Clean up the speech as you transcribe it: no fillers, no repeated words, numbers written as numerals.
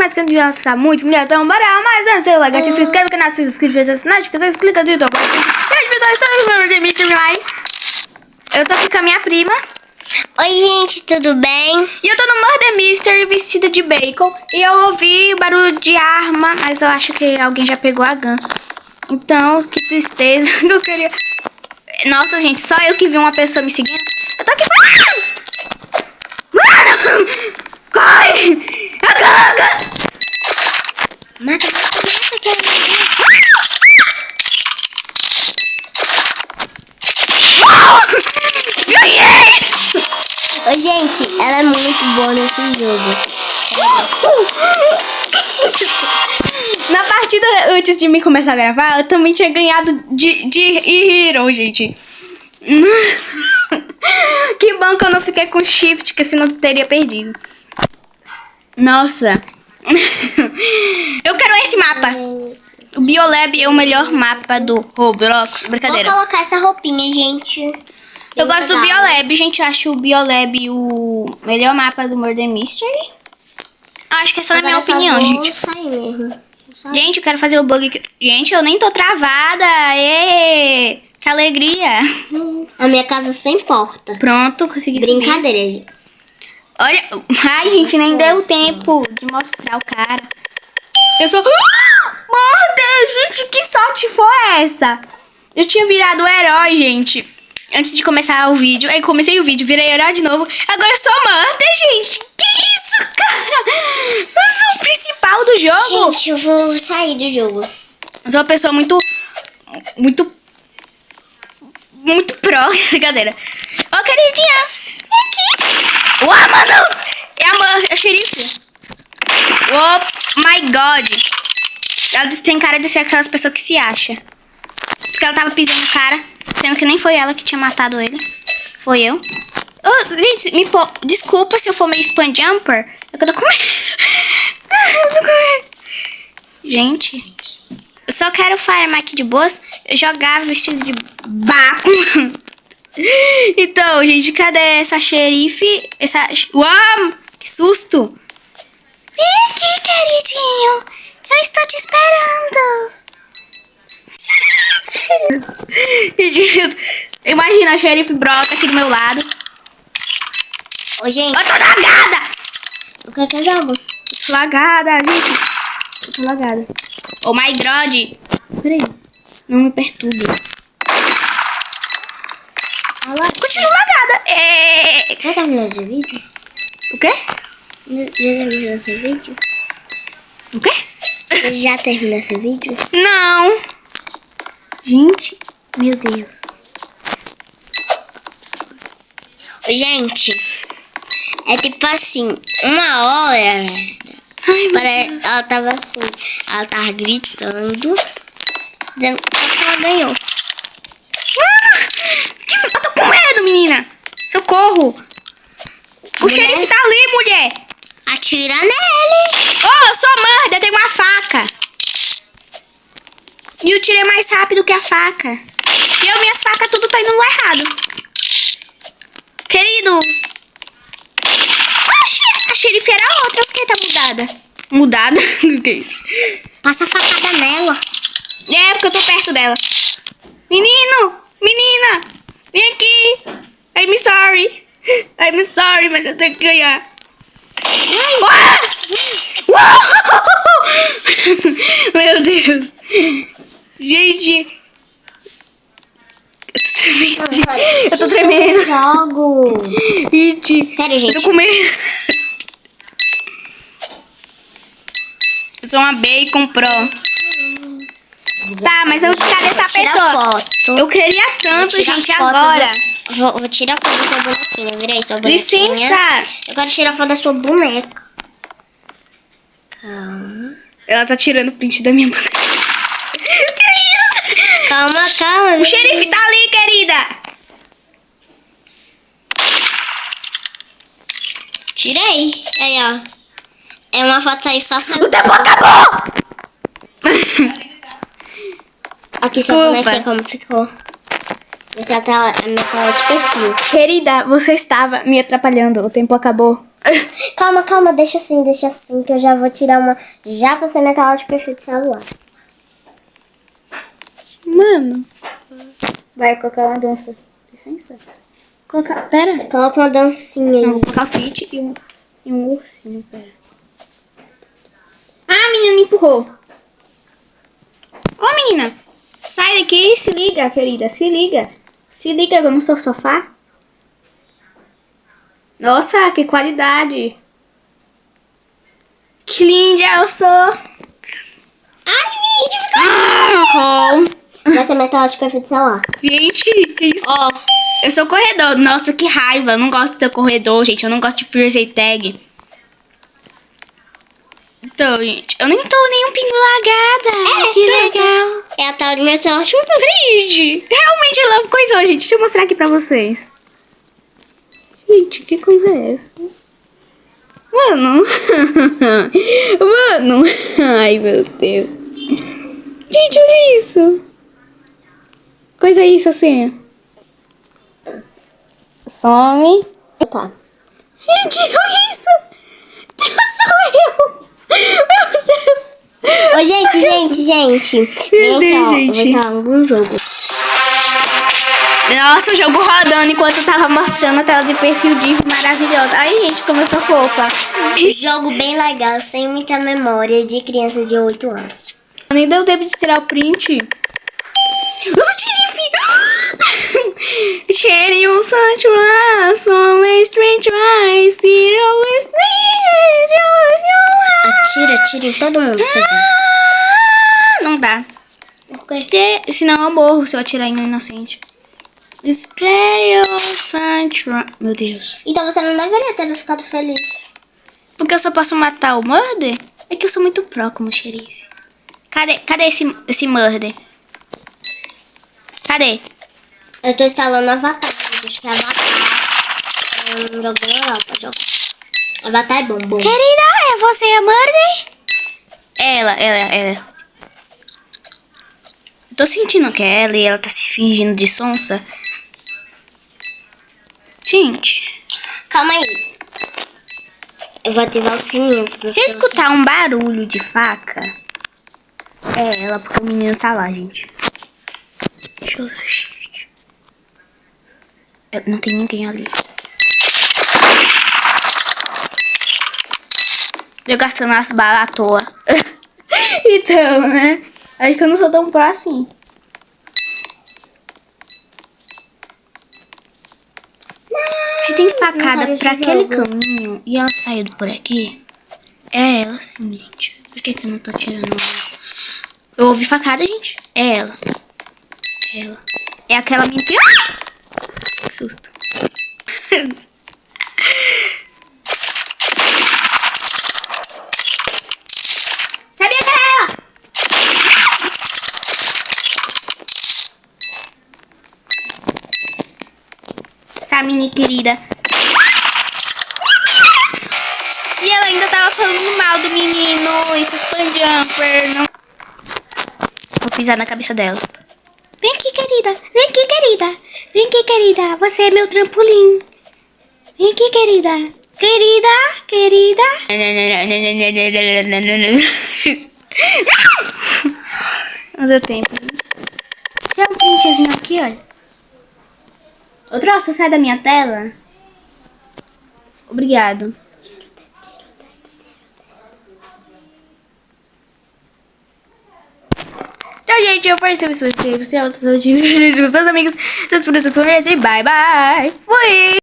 mais que eu devia gostar muito, mulher. Então, bora mais antes. Seu like, se inscreve no canal, se inscreve no canal, clica no YouTube. Eu tô aqui com a minha prima. Oi, gente, tudo bem? E eu tô no Murder Mystery vestida de bacon. E eu ouvi barulho de arma, mas eu acho que alguém já pegou a gun. Então, que tristeza. Eu queria... Nossa, gente, só eu que vi uma pessoa me seguindo. Eu tô aqui... Mano! Corre! Mata. Ganhei! Oi, gente, ela é muito boa nesse jogo. Na partida, antes de mim começar a gravar, eu também tinha ganhado de Hero, gente. Que bom que eu não fiquei com shift, que senão eu teria perdido. Nossa. Eu quero esse mapa. O Biolab é o melhor mapa do Roblox. Brincadeira. Vou colocar essa roupinha, gente. Eu gosto do Biolab, gente. Eu acho o Biolab o melhor mapa do Murder Mystery. Acho que é só na minha opinião, gente. Sair mesmo. Gente, eu quero fazer o bug aqui. Gente, eu nem tô travada. Ê, que alegria. A minha casa sem porta. Pronto, consegui subir. Brincadeira, gente. Olha, ai, gente, nem deu tempo de mostrar o cara. Eu sou... Murder, gente, que sorte foi essa? Eu tinha virado o herói, gente, antes de começar o vídeo. Aí comecei o vídeo, virei herói de novo. Agora eu sou Murder, gente. Que isso, cara? Eu sou o principal do jogo. Gente, eu vou sair do jogo. Eu sou uma pessoa muito pró. Brincadeira. Ó, queridinha. Vem aqui. Uau, mano. É a xerife. Oh, my God. Ela tem cara de ser aquelas pessoas que se acham. Porque ela tava pisando no cara, sendo que nem foi ela que tinha matado ele. Foi eu. Oh, gente, desculpa se eu for meio spam jumper. É que eu tô com medo. Eu tô com medo. Gente, eu só quero farmar aqui de boas. Eu jogava vestido de baco. Então, gente, cadê essa xerife? Uau, que susto. Vem aqui, queridinho. Eu estou te esperando. Imagina, a xerife brota aqui do meu lado. Ô, gente. Eu tô lagada. O que é que eu jogo? Lagada, gente. Eu tô lagada. Oh my God. Peraí. Não me perturbe. Continua lagada. Já terminou esse vídeo? O quê? Já terminou esse vídeo? O quê? Você já terminou esse vídeo? Não. Gente, meu Deus. Gente, é tipo assim, uma hora. Ai, Ela tava assim, ela tava gritando, dizendo que ela ganhou. Eu tô com medo, menina. Socorro. O xerife tá ali, mulher. Atira nele. Oh, eu sou Murder, eu tenho uma faca. E eu tirei mais rápido que a faca. E minhas facas tudo tá indo lá errado. Querido. A xerife era outra, porque tá mudada. Mudada? Passa a facada nela. É, porque eu tô perto dela. Menino, menina, vem aqui. I'm sorry, mas eu tenho que ganhar. Uau! Meu Deus. Gente. Eu tô tremendo. Jogo. Gente. Sério, gente. Eu tô com medo. Eu sou uma bacon pro. Tá, mas cadê essa pessoa? Foto. Eu queria tanto, gente, agora. Vou tirar foto da sua bonequinha. Virei sua bonequinha. Licença. Eu quero tirar foto da sua boneca. Calma. Ela tá tirando print da minha boneca. Calma, calma. O xerife tá ali, querida. Tirei. Aí, ó. É uma foto aí só sendo... O tempo acabou. Aqui sua Desculpa. bonequinha como ficou. Essa é a minha tela de perfil. Querida, você estava me atrapalhando. O tempo acabou. Calma, calma, deixa assim, que eu já vou tirar uma. Já passei minha tela de perfil do celular. Mano. Vai colocar uma dança. Licença. Colocar. Pera. Coloca uma dancinha aí. Não, vou colocar o seguinte e um ursinho, pera. Ah, a menina me empurrou. Ô, menina. Sai daqui e se liga, querida. Se liga. Se liga no seu sofá. Nossa, que qualidade. Que linda eu sou. Ai, vídeo. Vai ser minha tela de perfil do celular. Gente, que isso? Ó, eu sou corredor. Nossa, que raiva. Eu não gosto de ser corredor, gente. Eu não gosto de first tag. Então, gente, eu nem tô nem um pingo lagada. Que pronto. legal. É a tela do meu celular. Gente, realmente ela coisou, gente. Deixa eu mostrar aqui pra vocês. Gente, que coisa é essa? Mano. Mano. Ai, meu Deus. Gente, olha isso. Coisa é isso, assim. Some. Tá. Gente, olha isso. Sou eu. Meu Deus. Ô, gente. Meu Vem aqui, ó. Deus, gente. Vou estar algum jogo. Nossa, o jogo rodando enquanto eu tava mostrando a tela de perfil div maravilhosa. Ai, gente, como eu sou fofa. Jogo bem legal, sem muita memória, de crianças de 8 anos. Nem deu tempo de tirar o print. Nossa, xerife! Cherry, um sunrise, only strange eyes, zero is Atira em todo mundo, você vê. Não dá. Por quê? Porque, senão eu morro se eu atirar em um inocente. Stereo sunshine. Meu Deus. Então você não deveria ter ficado feliz. Porque eu só posso matar o murder? É que eu sou muito pro como xerife. Cadê esse murder? Cadê? Eu tô instalando Avatar. Acho que é Avatar. Eu não jogo legal pra jogar. Avatar é bom. Querida, é você a murder? Ela. Eu tô sentindo que é ela e ela tá se fingindo de sonsa. Gente. Calma aí. Eu vou ativar os sininhos. Se eu escutar um barulho de faca, é ela, porque o menino tá lá, gente. Deixa eu ver. Não tem ninguém ali. Eu gastando as balas à toa. Então, né? Acho que eu não sou tão pró assim. Se tem facada pra aquele caminho e ela saiu por aqui, é ela sim, gente. Por que eu não tô tirando ela? Eu ouvi facada, gente. É ela. É aquela minha que... Que susto. Sabia que era ela! Essa mini querida. E ela ainda tava falando mal do menino. Isso foi jumper. Não... Vou pisar na cabeça dela. Vem aqui, querida. Vem aqui, querida. Vem aqui, querida. Você é meu trampolim. Vem aqui, querida. Querida. Não deu tempo. Tira um printzinho aqui, olha. Ô, troço, sai da minha tela. Obrigado. Então, gente, eu percebo se você é outro notícia, seus amigos, seus professores e bye bye. Fui!